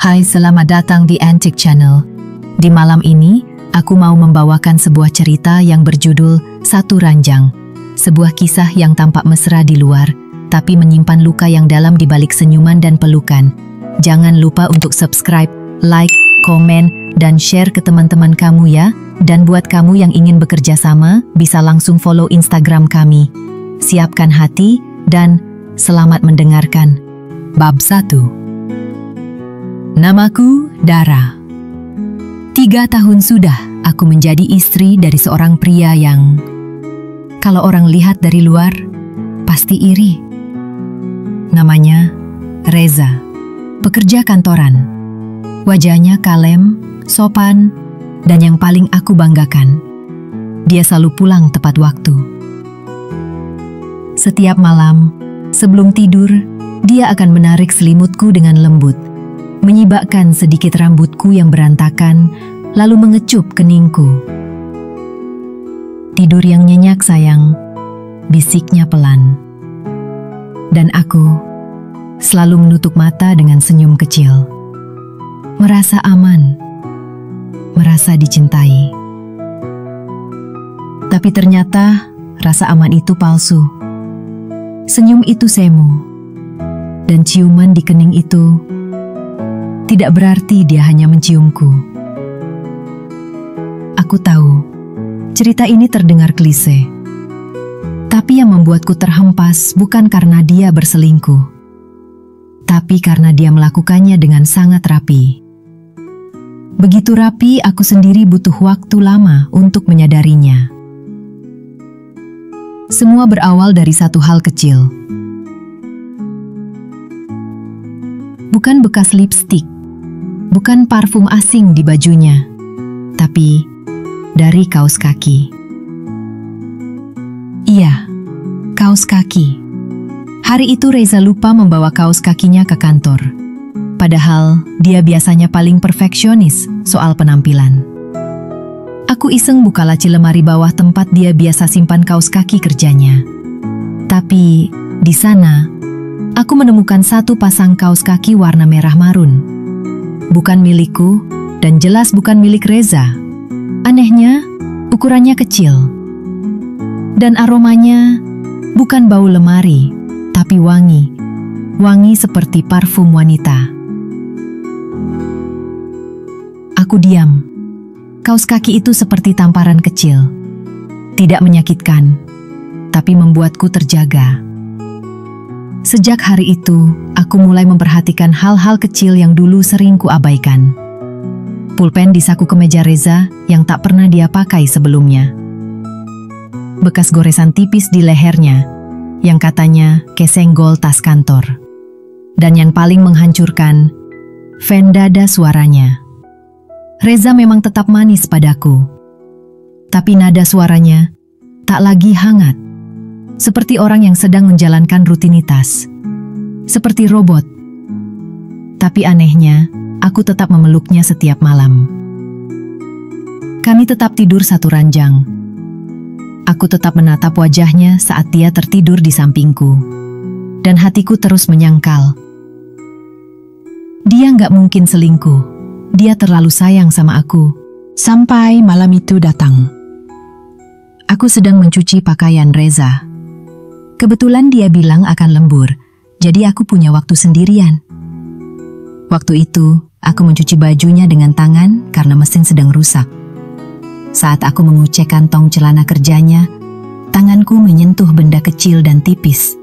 Hai, selamat datang di Antique Channel. Di malam ini, aku mau membawakan sebuah cerita yang berjudul Satu Ranjang. Sebuah kisah yang tampak mesra di luar, tapi menyimpan luka yang dalam di balik senyuman dan pelukan. Jangan lupa untuk subscribe, like, komen, dan share ke teman-teman kamu ya. Dan buat kamu yang ingin bekerja sama, bisa langsung follow Instagram kami. Siapkan hati, dan selamat mendengarkan. Bab 1. Namaku Dara. 3 tahun sudah aku menjadi istri dari seorang pria yang, kalau orang lihat dari luar, pasti iri. Namanya Reza, pekerja kantoran. Wajahnya kalem, sopan, dan yang paling aku banggakan, dia selalu pulang tepat waktu. Setiap malam, sebelum tidur, dia akan menarik selimutku dengan lembut, menyibakkan sedikit rambutku yang berantakan, lalu mengecup keningku. Tidur yang nyenyak sayang, bisiknya pelan. Dan aku selalu menutup mata dengan senyum kecil. Merasa aman, merasa dicintai. Tapi ternyata rasa aman itu palsu. Senyum itu semu, dan ciuman di kening itu tidak berarti dia hanya menciumku. Aku tahu, cerita ini terdengar klise. Tapi yang membuatku terhempas bukan karena dia berselingkuh, tapi karena dia melakukannya dengan sangat rapi. Begitu rapi, aku sendiri butuh waktu lama untuk menyadarinya. Semua berawal dari satu hal kecil. Bukan bekas lipstik, bukan parfum asing di bajunya, tapi dari kaos kaki. Iya, kaos kaki. Hari itu Reza lupa membawa kaos kakinya ke kantor. Padahal dia biasanya paling perfeksionis soal penampilan. Aku iseng buka laci lemari bawah tempat dia biasa simpan kaos kaki kerjanya. Tapi di sana, aku menemukan satu pasang kaos kaki warna merah marun. Bukan milikku, dan jelas bukan milik Reza. Anehnya, ukurannya kecil. Dan aromanya bukan bau lemari, tapi wangi. Wangi seperti parfum wanita. Aku diam. Kaos kaki itu seperti tamparan kecil. Tidak menyakitkan, tapi membuatku terjaga. Sejak hari itu, aku mulai memperhatikan hal-hal kecil yang dulu sering kuabaikan. Pulpen di saku kemeja Reza yang tak pernah dia pakai sebelumnya. Bekas goresan tipis di lehernya, yang katanya kesenggol tas kantor. Dan yang paling menghancurkan, fan dada suaranya. Reza memang tetap manis padaku, tapi nada suaranya tak lagi hangat. Seperti orang yang sedang menjalankan rutinitas. Seperti robot. Tapi anehnya, aku tetap memeluknya setiap malam. Kami tetap tidur satu ranjang. Aku tetap menatap wajahnya saat dia tertidur di sampingku. Dan hatiku terus menyangkal. Dia nggak mungkin selingkuh. Dia terlalu sayang sama aku. Sampai malam itu datang. Aku sedang mencuci pakaian Reza. Kebetulan dia bilang akan lembur, jadi aku punya waktu sendirian. Waktu itu, aku mencuci bajunya dengan tangan karena mesin sedang rusak. Saat aku mengucek kantong celana kerjanya, tanganku menyentuh benda kecil dan tipis.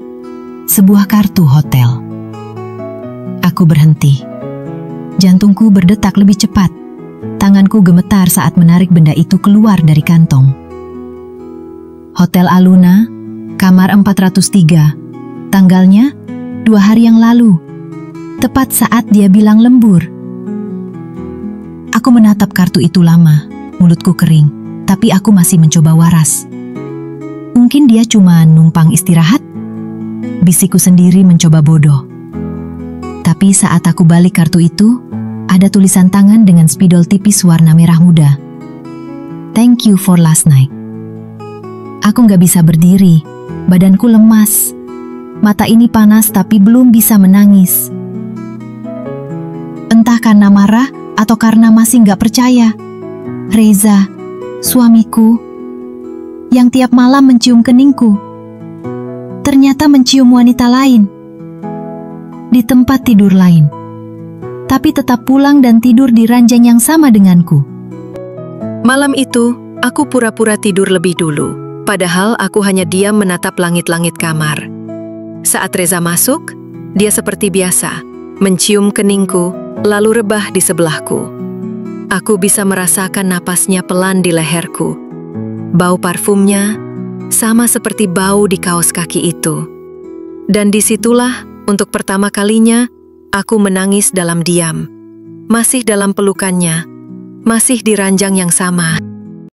Sebuah kartu hotel. Aku berhenti. Jantungku berdetak lebih cepat. Tanganku gemetar saat menarik benda itu keluar dari kantong. Hotel Aluna, kamar 403, tanggalnya 2 hari yang lalu, tepat saat dia bilang lembur. Aku menatap kartu itu lama, mulutku kering, tapi aku masih mencoba waras. Mungkin dia cuma numpang istirahat? Bisikku sendiri mencoba bodoh. Tapi saat aku balik kartu itu, ada tulisan tangan dengan spidol tipis warna merah muda. Thank you for last night. Aku nggak bisa berdiri. Badanku lemas, mata ini panas tapi belum bisa menangis. Entah karena marah atau karena masih nggak percaya. Reza, suamiku, yang tiap malam mencium keningku, ternyata mencium wanita lain. Di tempat tidur lain. Tapi tetap pulang dan tidur di ranjang yang sama denganku. Malam itu, aku pura-pura tidur lebih dulu. Padahal aku hanya diam menatap langit-langit kamar. Saat Reza masuk, dia seperti biasa, mencium keningku, lalu rebah di sebelahku. Aku bisa merasakan napasnya pelan di leherku. Bau parfumnya sama seperti bau di kaos kaki itu. Dan disitulah, untuk pertama kalinya, aku menangis dalam diam. Masih dalam pelukannya, masih di ranjang yang sama.